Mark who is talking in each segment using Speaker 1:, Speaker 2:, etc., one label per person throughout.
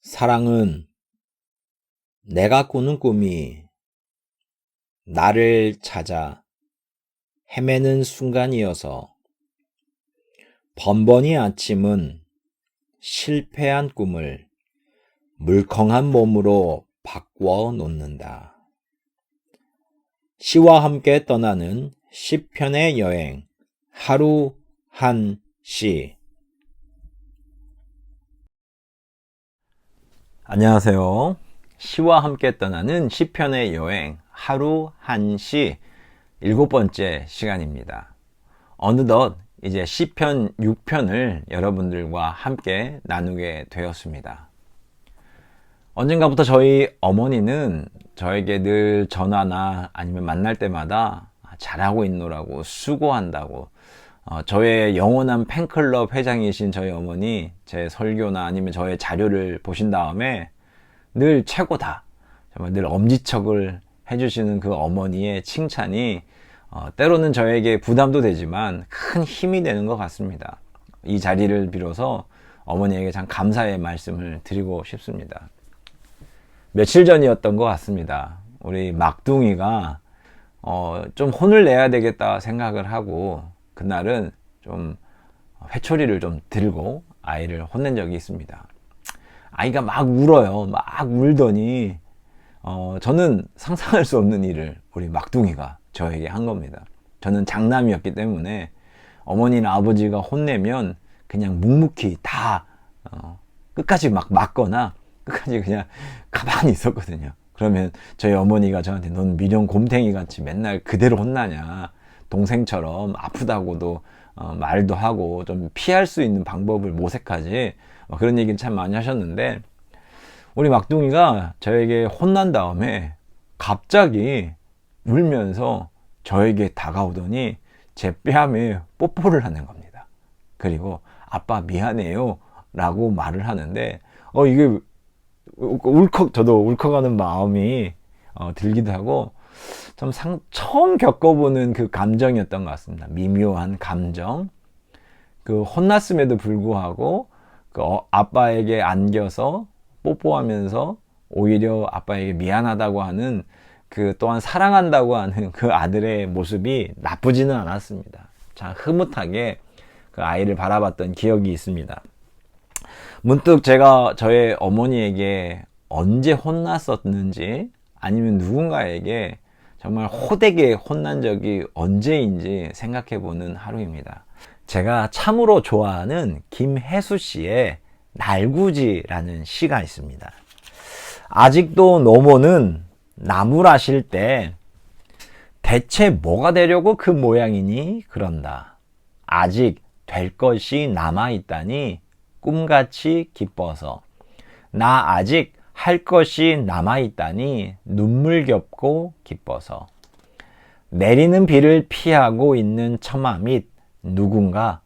Speaker 1: 사랑은 내가 꾸는 꿈이 나를 찾아 헤매는 순간이어서 번번이 아침은 실패한 꿈을 물컹한 몸으로 바꾸어 놓는다. 시와 함께 떠나는 시편의 여행, 하루 한 시. 안녕하세요. 시와 함께 떠나는 시편의 여행, 하루 한 시, 7번째 시간입니다. 어느덧 이제 시편 6편을 여러분들과 함께 나누게 되었습니다. 언젠가부터 저희 어머니는 저에게 늘 전화나 아니면 만날 때마다 잘하고 있노라고, 수고한다고, 저의 영원한 팬클럽 회장이신 저희 어머니, 제 설교나 아니면 저의 자료를 보신 다음에 늘 최고다, 정말 늘 엄지척을 해주시는 그 어머니의 칭찬이 때로는 저에게 부담도 되지만 큰 힘이 되는 것 같습니다. 이 자리를 빌어서 어머니에게 참 감사의 말씀을 드리고 싶습니다. 며칠 전이었던 것 같습니다. 우리 막둥이가 좀 혼을 내야 되겠다 생각을 하고, 그날은 좀 회초리를 좀 들고 아이를 혼낸 적이 있습니다. 아이가 막 울어요. 막 울더니 저는 상상할 수 없는 일을 우리 막둥이가 저에게 한 겁니다. 저는 장남이었기 때문에 어머니나 아버지가 혼내면 그냥 묵묵히 다 끝까지 막 맞거나 끝까지 그냥 가만히 있었거든요. 그러면 저희 어머니가 저한테 넌 미련 곰탱이 같이 맨날 그대로 혼나냐, 동생처럼 아프다고도 말도 하고 좀 피할 수 있는 방법을 모색하지, 그런 얘기는 참 많이 하셨는데, 우리 막둥이가 저에게 혼난 다음에 갑자기 울면서 저에게 다가오더니 제 뺨에 뽀뽀를 하는 겁니다. 그리고 아빠 미안해요 라고 말을 하는데, 이게 저도 울컥하는 마음이 들기도 하고, 좀 처음 겪어보는 그 감정이었던 것 같습니다. 미묘한 감정. 그 혼났음에도 불구하고 그 아빠에게 안겨서 뽀뽀하면서 오히려 아빠에게 미안하다고 하는, 그 또한 사랑한다고 하는 그 아들의 모습이 나쁘지는 않았습니다. 참 흐뭇하게 그 아이를 바라봤던 기억이 있습니다. 문득 제가 저의 어머니에게 언제 혼났었는지, 아니면 누군가에게 정말 호되게 혼난 적이 언제인지 생각해보는 하루입니다. 제가 참으로 좋아하는 김혜수 씨의 날구지라는 시가 있습니다. 아직도 노모는 나무라실 때 대체 뭐가 되려고 그 모양이니 그런다. 아직 될 것이 남아있다니 꿈같이 기뻐서, 나 아직 할 것이 남아있다니 눈물겹고 기뻐서, 내리는 비를 피하고 있는 처마 및 누군가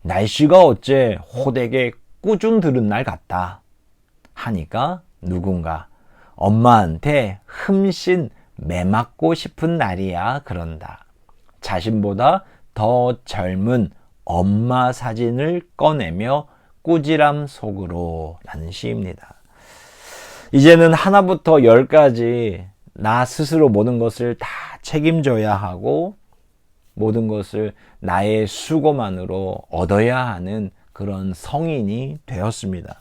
Speaker 1: 날씨가 어째 호되게 꾸중 들은 날 같다 하니까 누군가 엄마한테 흠씬 매맞고 싶은 날이야 그런다. 자신보다 더 젊은 엄마 사진을 꺼내며 꾸지람 속으로 라는 시입니다. 이제는 하나부터 10까지 나 스스로 모든 것을 다 책임져야 하고, 모든 것을 나의 수고만으로 얻어야 하는 그런 성인이 되었습니다.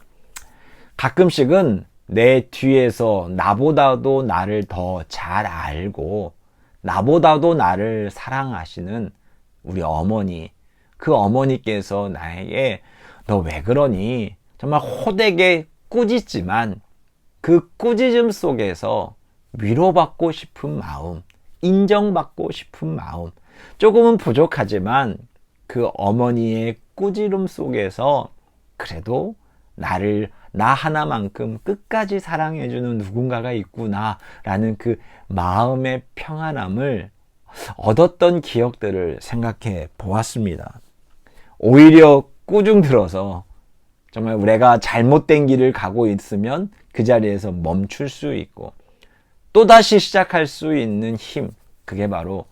Speaker 1: 가끔씩은 내 뒤에서 나보다도 나를 더 잘 알고 나보다도 나를 사랑하시는 우리 어머니, 그 어머니께서 나에게 너 왜 그러니? 정말 호되게 꾸짖지만 그 꾸짖음 속에서 위로받고 싶은 마음, 인정받고 싶은 마음, 조금은 부족하지만 그 어머니의 꾸지름 속에서 그래도 나 하나만큼 끝까지 사랑해주는 누군가가 있구나 라는 그 마음의 평안함을 얻었던 기억들을 생각해 보았습니다. 오히려 꾸중 들어서 정말 내가 잘못된 길을 가고 있으면 그 자리에서 멈출 수 있고 또다시 시작할 수 있는 힘, 그게 바로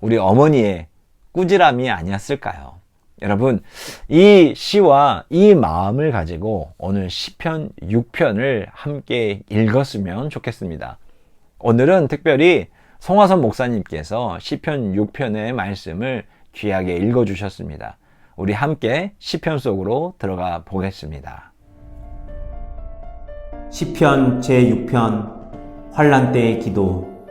Speaker 1: 우리 어머니의 꾸지람이 아니었을까요? 여러분, 이 시와 이 마음을 가지고 오늘 시편 6편을 함께 읽었으면 좋겠습니다. 오늘은 특별히 송화선 목사님께서 시편 6편의 말씀을 귀하게 읽어주셨습니다. 우리 함께 시편 속으로 들어가 보겠습니다.
Speaker 2: 시편 제6편 환난 때의 기도.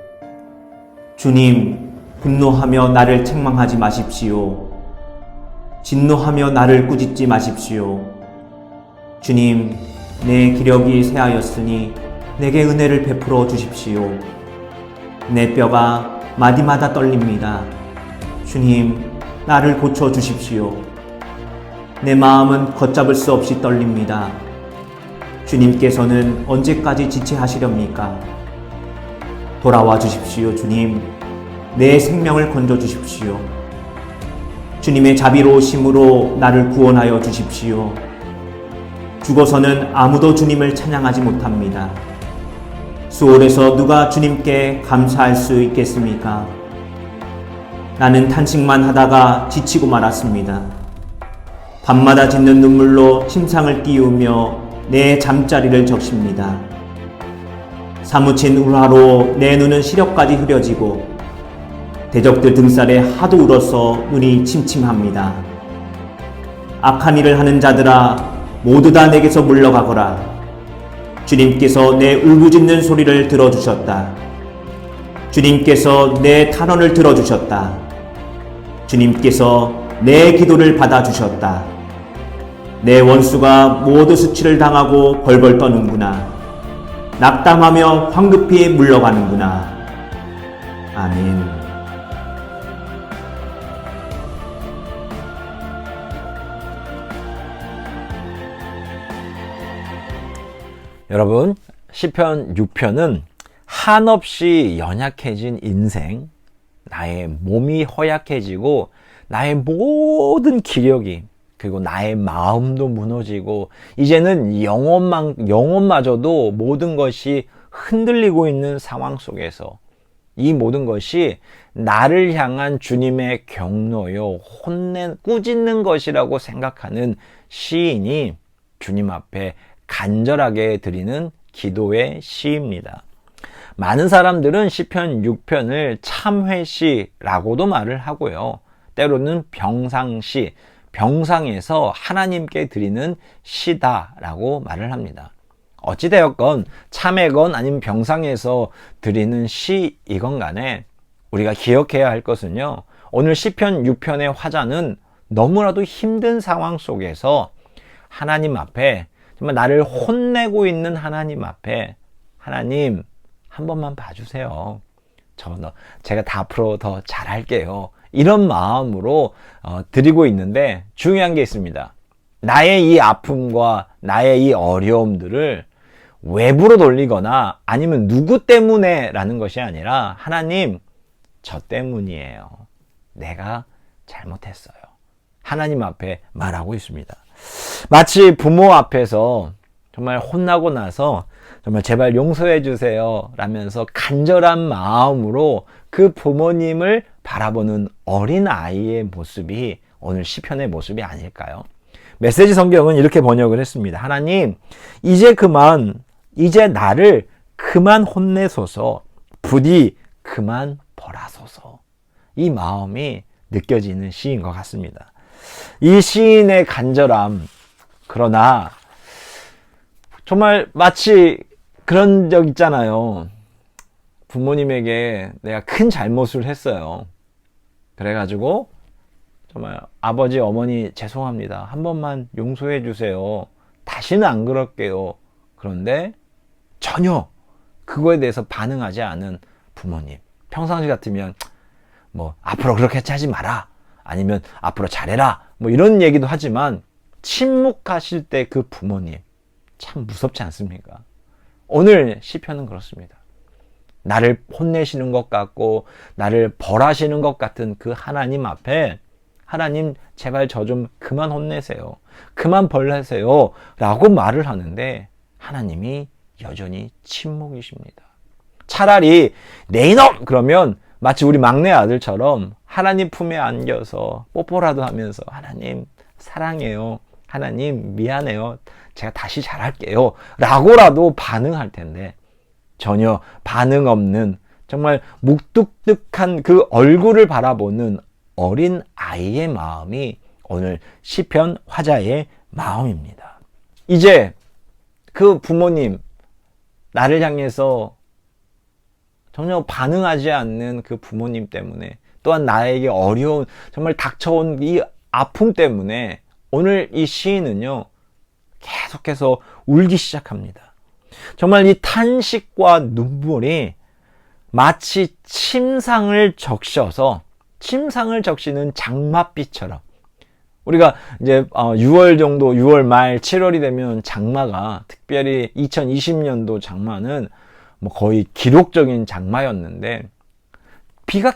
Speaker 2: 주님, 분노하며 나를 책망하지 마십시오. 진노하며 나를 꾸짖지 마십시오. 주님, 내 기력이 쇠하였으니 내게 은혜를 베풀어 주십시오. 내 뼈가 마디마다 떨립니다. 주님, 나를 고쳐 주십시오. 내 마음은 걷잡을 수 없이 떨립니다. 주님께서는 언제까지 지체하시렵니까? 돌아와 주십시오, 주님. 내 생명을 건져 주십시오. 주님의 자비로우심으로 나를 구원하여 주십시오. 죽어서는 아무도 주님을 찬양하지 못합니다. 수월에서 누가 주님께 감사할 수 있겠습니까? 나는 탄식만 하다가 지치고 말았습니다. 밤마다 짓는 눈물로 침상을 띄우며 내 잠자리를 적십니다. 사무친 울화로 내 눈은 시력까지 흐려지고 대적들 등살에 하도 울어서 눈이 침침합니다. 악한 일을 하는 자들아, 모두 다 내게서 물러가거라. 주님께서 내 울부짖는 소리를 들어주셨다. 주님께서 내 탄원을 들어주셨다. 주님께서 내 기도를 받아주셨다. 내 원수가 모두 수치를 당하고 벌벌 떠는구나. 낙담하며 황급히 물러가는구나. 아멘.
Speaker 1: 여러분, 시편 6편은 한없이 연약해진 인생, 나의 몸이 허약해지고 나의 모든 기력이, 그리고 나의 마음도 무너지고 이제는 영혼마저도 모든 것이 흔들리고 있는 상황 속에서 이 모든 것이 나를 향한 주님의 경노요, 꾸짖는 것이라고 생각하는 시인이 주님 앞에 간절하게 드리는 기도의 시입니다. 많은 사람들은 시편 6편을 참회시라고도 말을 하고요. 때로는 병상시, 병상에서 하나님께 드리는 시다라고 말을 합니다. 어찌되었건 참회건 아니면 병상에서 드리는 시이건 간에 우리가 기억해야 할 것은요. 오늘 시편 6편의 화자는 너무나도 힘든 상황 속에서 하나님 앞에 정말 나를 혼내고 있는 하나님 앞에 하나님 한 번만 봐주세요. 제가 다 앞으로 더 잘할게요. 이런 마음으로 드리고 있는데 중요한 게 있습니다. 나의 이 아픔과 나의 이 어려움들을 외부로 돌리거나 아니면 누구 때문에 라는 것이 아니라 하나님 저 때문이에요. 내가 잘못했어요. 하나님 앞에 말하고 있습니다. 마치 부모 앞에서 정말 혼나고 나서 정말 제발 용서해 주세요 라면서 간절한 마음으로 그 부모님을 바라보는 어린 아이의 모습이 오늘 시편의 모습이 아닐까요? 메시지 성경은 이렇게 번역을 했습니다. 하나님, 이제 나를 그만 혼내소서, 부디 그만 벌하소서. 이 마음이 느껴지는 시인 것 같습니다. 이 시인의 간절함, 그러나 정말 마치 그런 적 있잖아요. 부모님에게 내가 큰 잘못을 했어요. 그래가지고 정말 아버지, 어머니 죄송합니다. 한 번만 용서해 주세요. 다시는 안 그럴게요. 그런데 전혀 그거에 대해서 반응하지 않은 부모님. 평상시 같으면 뭐 앞으로 그렇게 하지 마라. 아니면 앞으로 잘해라. 뭐 이런 얘기도 하지만 침묵하실 때 그 부모님 참 무섭지 않습니까? 오늘 시편은 그렇습니다. 나를 혼내시는 것 같고 나를 벌하시는 것 같은 그 하나님 앞에 하나님 제발 저 좀 그만 혼내세요. 그만 벌하세요. 라고 말을 하는데 하나님이 여전히 침묵이십니다. 차라리 내 이놈! 그러면 마치 우리 막내 아들처럼 하나님 품에 안겨서 뽀뽀라도 하면서 하나님 사랑해요. 하나님 미안해요. 제가 다시 잘할게요. 라고라도 반응할 텐데 전혀 반응 없는 정말 묵뚝뚝한 그 얼굴을 바라보는 어린 아이의 마음이 오늘 시편 화자의 마음입니다. 이제 그 부모님 나를 향해서 전혀 반응하지 않는 그 부모님 때문에 또한 나에게 어려운 정말 닥쳐온 이 아픔 때문에 오늘 이 시인은요 계속해서 울기 시작합니다. 정말 이 탄식과 눈물이 마치 침상을 적셔서 침상을 적시는 장맛비처럼 우리가 이제 6월 정도 6월 말 7월이 되면 장마가 특별히 2020년도 장마는 뭐 거의 기록적인 장마였는데 비가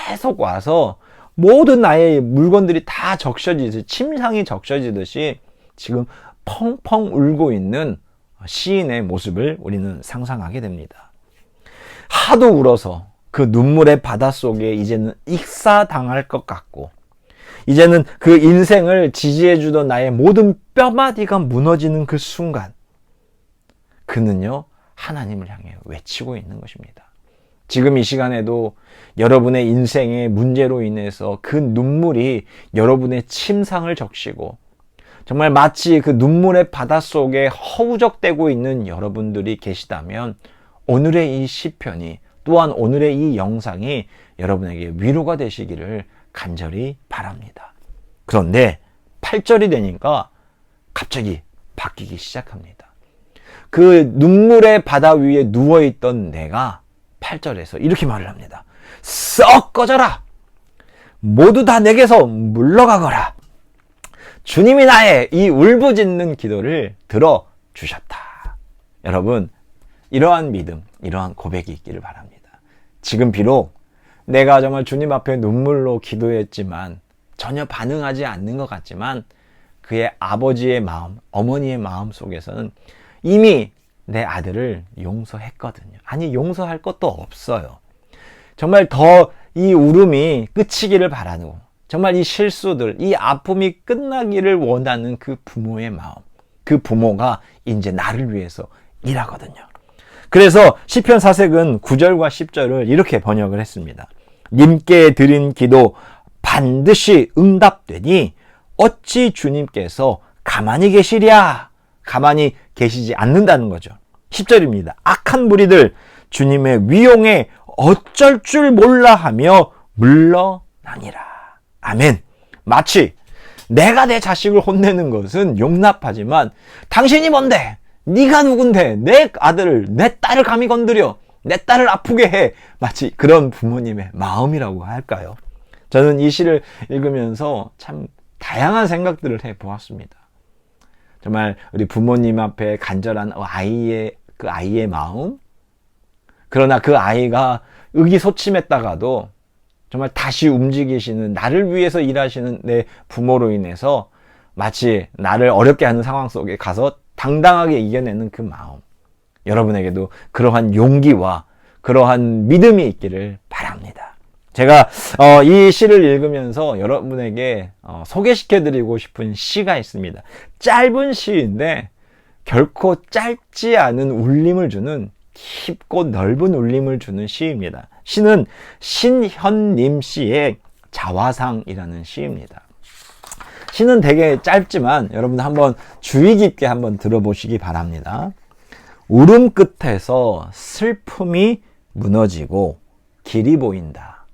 Speaker 1: 계속 와서 모든 나의 물건들이 다 적셔지듯이 침상이 적셔지듯이 지금 펑펑 울고 있는 시인의 모습을 우리는 상상하게 됩니다. 하도 울어서 그 눈물의 바닷속에 이제는 익사당할 것 같고 이제는 그 인생을 지지해주던 나의 모든 뼈마디가 무너지는 그 순간 그는요 하나님을 향해 외치고 있는 것입니다. 지금 이 시간에도 여러분의 인생의 문제로 인해서 그 눈물이 여러분의 침상을 적시고 정말 마치 그 눈물의 바닷속에 허우적대고 있는 여러분들이 계시다면 오늘의 이 시편이 또한 오늘의 이 영상이 여러분에게 위로가 되시기를 간절히 바랍니다. 그런데 8절이 되니까 갑자기 바뀌기 시작합니다. 그 눈물의 바다 위에 누워있던 내가 8절에서 이렇게 말을 합니다. 썩 꺼져라! 모두 다 내게서 물러가거라! 주님이 나의 이 울부짖는 기도를 들어주셨다. 여러분, 이러한 믿음, 이러한 고백이 있기를 바랍니다. 지금 비록 내가 정말 주님 앞에 눈물로 기도했지만 전혀 반응하지 않는 것 같지만 그의 아버지의 마음, 어머니의 마음 속에서는 이미 내 아들을 용서했거든요. 아니, 용서할 것도 없어요. 정말 더 이 울음이 그치기를 바라고 정말 이 실수들, 이 아픔이 끝나기를 원하는 그 부모의 마음, 그 부모가 이제 나를 위해서 일하거든요. 그래서 시편 사색은 9절과 10절을 이렇게 번역을 했습니다. 님께 드린 기도 반드시 응답되니 어찌 주님께서 가만히 계시랴? 가만히 계시지 않는다는 거죠. 10절입니다. 악한 무리들 주님의 위용에 어쩔 줄 몰라 하며 물러나니라. 아멘. 마치 내가 내 자식을 혼내는 것은 용납하지만 당신이 뭔데? 네가 누군데? 내 아들을, 내 딸을 감히 건드려? 내 딸을 아프게 해? 마치 그런 부모님의 마음이라고 할까요? 저는 이 시를 읽으면서 참 다양한 생각들을 해보았습니다. 정말 우리 부모님 앞에 간절한 그 아이의 마음, 그러나 그 아이가 의기소침했다가도 정말 다시 움직이시는, 나를 위해서 일하시는 내 부모로 인해서 마치 나를 어렵게 하는 상황 속에 가서 당당하게 이겨내는 그 마음. 여러분에게도 그러한 용기와 그러한 믿음이 있기를 바랍니다. 제가 이 시를 읽으면서 여러분에게 소개시켜드리고 싶은 시가 있습니다. 짧은 시인데 결코 짧지 않은 울림을 주는, 깊고 넓은 울림을 주는 시입니다. 시는 신현님 씨의 자화상이라는 시입니다. 시는 되게 짧지만 여러분 한번 주의 깊게 한번 들어보시기 바랍니다. 울음 끝에서 슬픔이 무너지고 길이 보인다.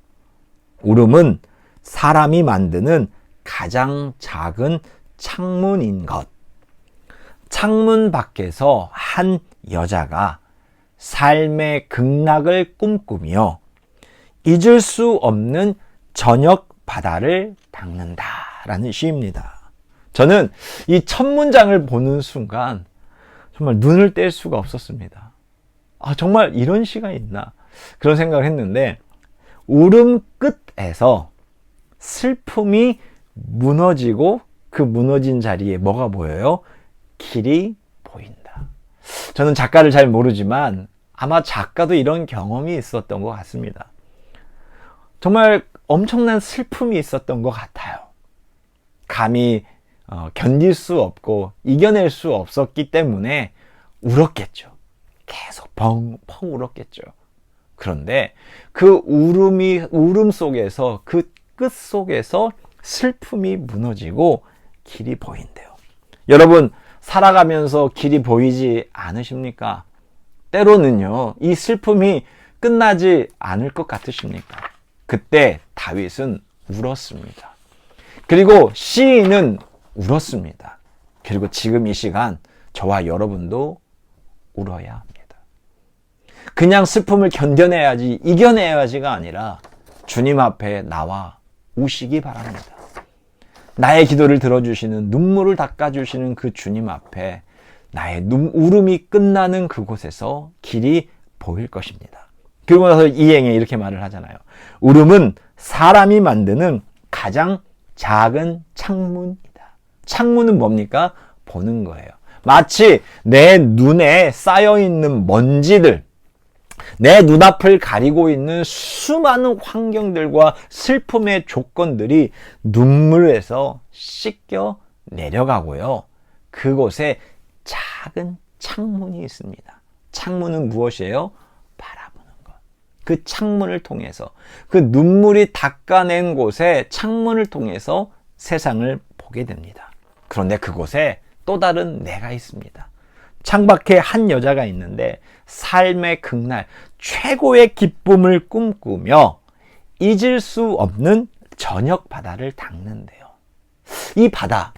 Speaker 1: 울음은 사람이 만드는 가장 작은 창문인 것. 창문 밖에서 한 여자가 삶의 극락을 꿈꾸며 잊을 수 없는 저녁 바다를 닦는다라는 시입니다. 저는 이 첫 문장을 보는 순간 정말 눈을 뗄 수가 없었습니다. 정말 이런 시가 있나? 그런 생각을 했는데, 울음 끝에서 슬픔이 무너지고 그 무너진 자리에 뭐가 보여요? 길이 보인다. 저는 작가를 잘 모르지만 아마 작가도 이런 경험이 있었던 것 같습니다. 정말 엄청난 슬픔이 있었던 것 같아요. 감히 견딜 수 없고 이겨낼 수 없었기 때문에 울었겠죠. 계속 펑펑 울었겠죠. 그런데 그 울음 속에서, 그 끝 속에서 슬픔이 무너지고 길이 보인대요. 여러분, 살아가면서 길이 보이지 않으십니까? 때로는요, 이 슬픔이 끝나지 않을 것 같으십니까? 그때 다윗은 울었습니다. 그리고 시인은 울었습니다. 그리고 지금 이 시간 저와 여러분도 울어야 합니다. 그냥 슬픔을 견뎌내야지, 이겨내야지가 아니라 주님 앞에 나와 우시기 바랍니다. 나의 기도를 들어주시는, 눈물을 닦아주시는 그 주님 앞에 나의 울음이 끝나는 그곳에서 길이 보일 것입니다. 그리고 나서 이행에 이렇게 말을 하잖아요. 울음은 사람이 만드는 가장 작은 창문이다. 창문은 뭡니까? 보는 거예요. 마치 내 눈에 쌓여있는 먼지들, 내 눈앞을 가리고 있는 수많은 환경들과 슬픔의 조건들이 눈물에서 씻겨 내려가고요. 그곳에 작은 창문이 있습니다. 창문은 무엇이에요? 바라보는 것. 그 창문을 통해서, 그 눈물이 닦아낸 곳에 창문을 통해서 세상을 보게 됩니다. 그런데 그곳에 또 다른 내가 있습니다. 창밖에 한 여자가 있는데 삶의 극날, 최고의 기쁨을 꿈꾸며 잊을 수 없는 저녁 바다를 닦는데요. 이 바다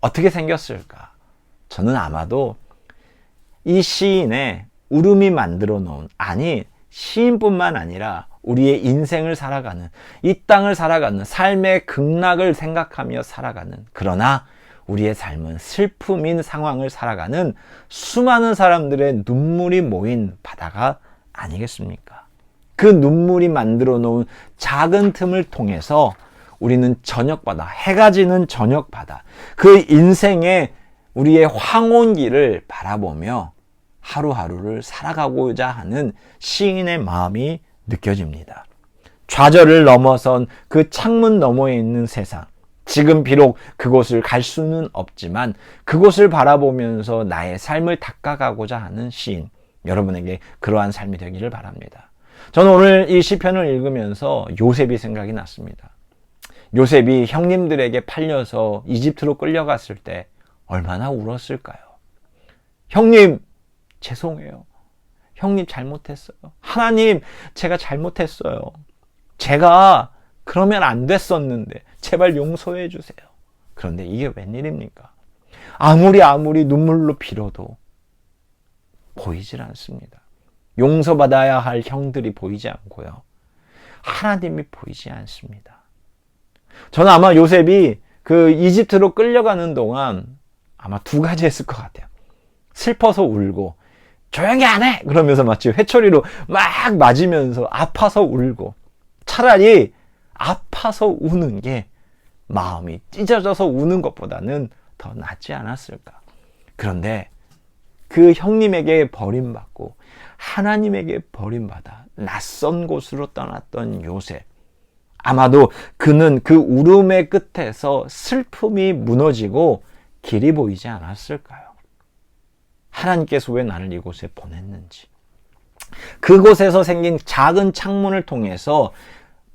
Speaker 1: 어떻게 생겼을까? 저는 아마도 이 시인의 울음이 만들어 놓은, 아니 시인뿐만 아니라 우리의 인생을 살아가는, 이 땅을 살아가는 삶의 극락을 생각하며 살아가는, 그러나 우리의 삶은 슬픔인 상황을 살아가는 수많은 사람들의 눈물이 모인 바다가 아니겠습니까? 그 눈물이 만들어 놓은 작은 틈을 통해서 우리는 저녁바다, 해가 지는 저녁바다, 그 인생의 우리의 황혼기를 바라보며 하루하루를 살아가고자 하는 시인의 마음이 느껴집니다. 좌절을 넘어선 그 창문 너머에 있는 세상, 지금 비록 그곳을 갈 수는 없지만 그곳을 바라보면서 나의 삶을 닦아가고자 하는 시인, 여러분에게 그러한 삶이 되기를 바랍니다. 저는 오늘 이 시편을 읽으면서 요셉이 생각이 났습니다. 요셉이 형님들에게 팔려서 이집트로 끌려갔을 때 얼마나 울었을까요? 형님, 죄송해요. 형님 잘못했어요. 하나님, 제가 잘못했어요. 제가 그러면 안 됐었는데 제발 용서해 주세요. 그런데 이게 웬일입니까? 아무리 눈물로 빌어도 보이질 않습니다. 용서받아야 할 형들이 보이지 않고요. 하나님이 보이지 않습니다. 저는 아마 요셉이 그 이집트로 끌려가는 동안 아마 두 가지 했을 것 같아요. 슬퍼서 울고, 조용히 안 해! 그러면서 마치 회초리로 막 맞으면서 아파서 울고, 차라리 아파서 우는 게 마음이 찢어져서 우는 것보다는 더 낫지 않았을까. 그런데 그 형님에게 버림받고 하나님에게 버림받아 낯선 곳으로 떠났던 요셉, 아마도 그는 그 울음의 끝에서 슬픔이 무너지고 길이 보이지 않았을까요? 하나님께서 왜 나를 이곳에 보냈는지, 그곳에서 생긴 작은 창문을 통해서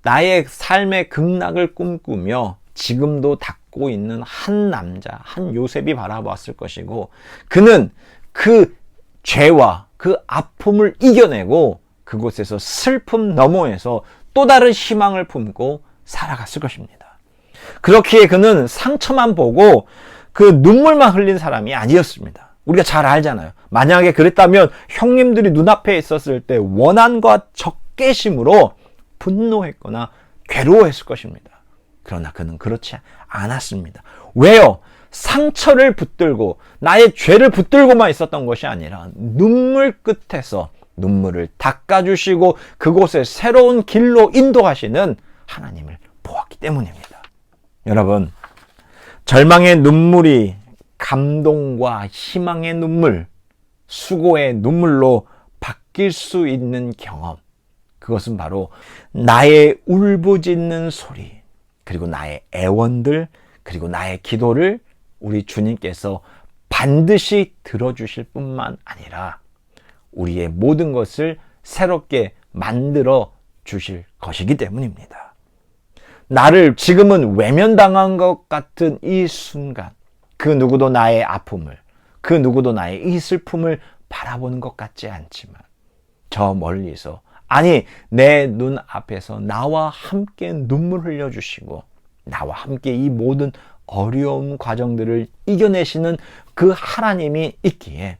Speaker 1: 나의 삶의 극락을 꿈꾸며 지금도 닦고 있는 한 남자, 한 요셉이 바라봤을 것이고, 그는 그 죄와 그 아픔을 이겨내고 그곳에서 슬픔 너머에서 또 다른 희망을 품고 살아갔을 것입니다. 그렇기에 그는 상처만 보고 그 눈물만 흘린 사람이 아니었습니다. 우리가 잘 알잖아요. 만약에 그랬다면 형님들이 눈앞에 있었을 때 원한과 적개심으로 분노했거나 괴로워했을 것입니다. 그러나 그는 그렇지 않았습니다. 왜요? 상처를 붙들고 나의 죄를 붙들고만 있었던 것이 아니라 눈물 끝에서 눈물을 닦아주시고 그곳에 새로운 길로 인도하시는 하나님을 보았기 때문입니다. 여러분, 절망의 눈물이 감동과 희망의 눈물, 수고의 눈물로 바뀔 수 있는 경험, 그것은 바로 나의 울부짖는 소리, 그리고 나의 애원들, 그리고 나의 기도를 우리 주님께서 반드시 들어주실 뿐만 아니라 우리의 모든 것을 새롭게 만들어 주실 것이기 때문입니다. 나를 지금은 외면당한 것 같은 이 순간, 그 누구도 나의 아픔을, 그 누구도 나의 이 슬픔을 바라보는 것 같지 않지만 저 멀리서, 아니 내 눈앞에서 나와 함께 눈물 흘려주시고 나와 함께 이 모든 어려운 과정들을 이겨내시는 그 하나님이 있기에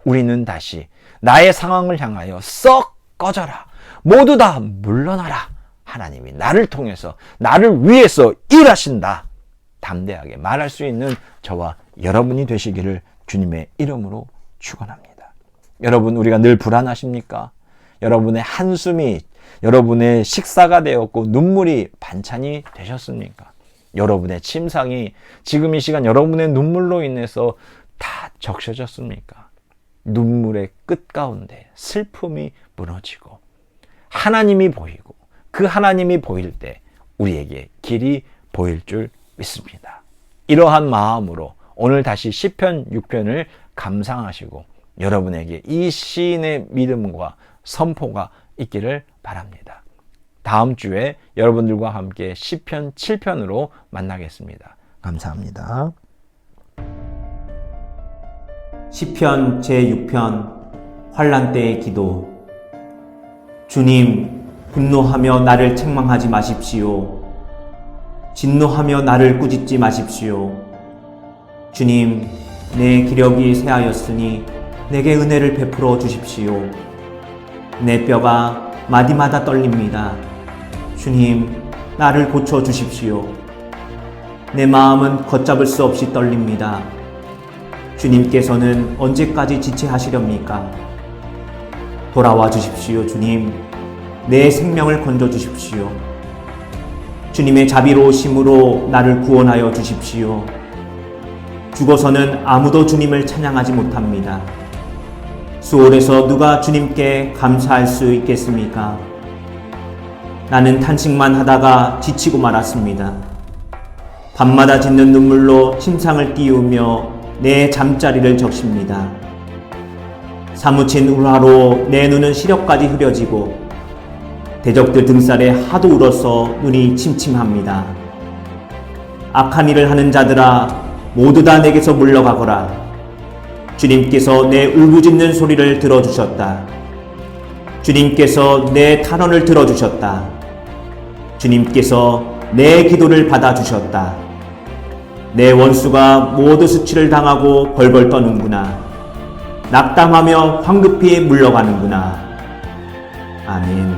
Speaker 1: 우리는 다시 나의 상황을 향하여 썩 꺼져라, 모두 다 물러나라, 하나님이 나를 통해서 나를 위해서 일하신다, 담대하게 말할 수 있는 저와 여러분이 되시기를 주님의 이름으로 축원합니다. 여러분, 우리가 늘 불안하십니까? 여러분의 한숨이 여러분의 식사가 되었고 눈물이 반찬이 되셨습니까? 여러분의 침상이 지금 이 시간 여러분의 눈물로 인해서 다 적셔졌습니까? 눈물의 끝 가운데 슬픔이 무너지고 하나님이 보이고 그 하나님이 보일 때 우리에게 길이 보일 줄 믿습니다. 이러한 마음으로 오늘 다시 시편 6편을 감상하시고 여러분에게 이 시인의 믿음과 선포가 있기를 바랍니다. 다음 주에 여러분들과 함께 시편 7편으로 만나겠습니다. 감사합니다.
Speaker 2: 시편 제6편 환난 때의 기도. 주님, 분노하며 나를 책망하지 마십시오. 진노하며 나를 꾸짖지 마십시오. 주님, 내 기력이 쇠하였으니 내게 은혜를 베풀어 주십시오. 내 뼈가 마디마다 떨립니다. 주님, 나를 고쳐 주십시오. 내 마음은 걷잡을 수 없이 떨립니다. 주님께서는 언제까지 지체하시렵니까? 돌아와 주십시오, 주님. 내 생명을 건져 주십시오. 주님의 자비로우심으로 나를 구원하여 주십시오. 죽어서는 아무도 주님을 찬양하지 못합니다. 수월에서 누가 주님께 감사할 수 있겠습니까? 나는 탄식만 하다가 지치고 말았습니다. 밤마다 짓는 눈물로 침상을 띄우며 내 잠자리를 적십니다. 사무친 울화로 내 눈은 시력까지 흐려지고 대적들 등살에 하도 울어서 눈이 침침합니다. 악한 일을 하는 자들아, 모두 다 내게서 물러가거라. 주님께서 내 울부짖는 소리를 들어주셨다. 주님께서 내 탄원을 들어주셨다. 주님께서 내 기도를 받아주셨다. 내 원수가 모두 수치를 당하고 벌벌 떠는구나. 낙담하며 황급히 물러가는구나. 아멘.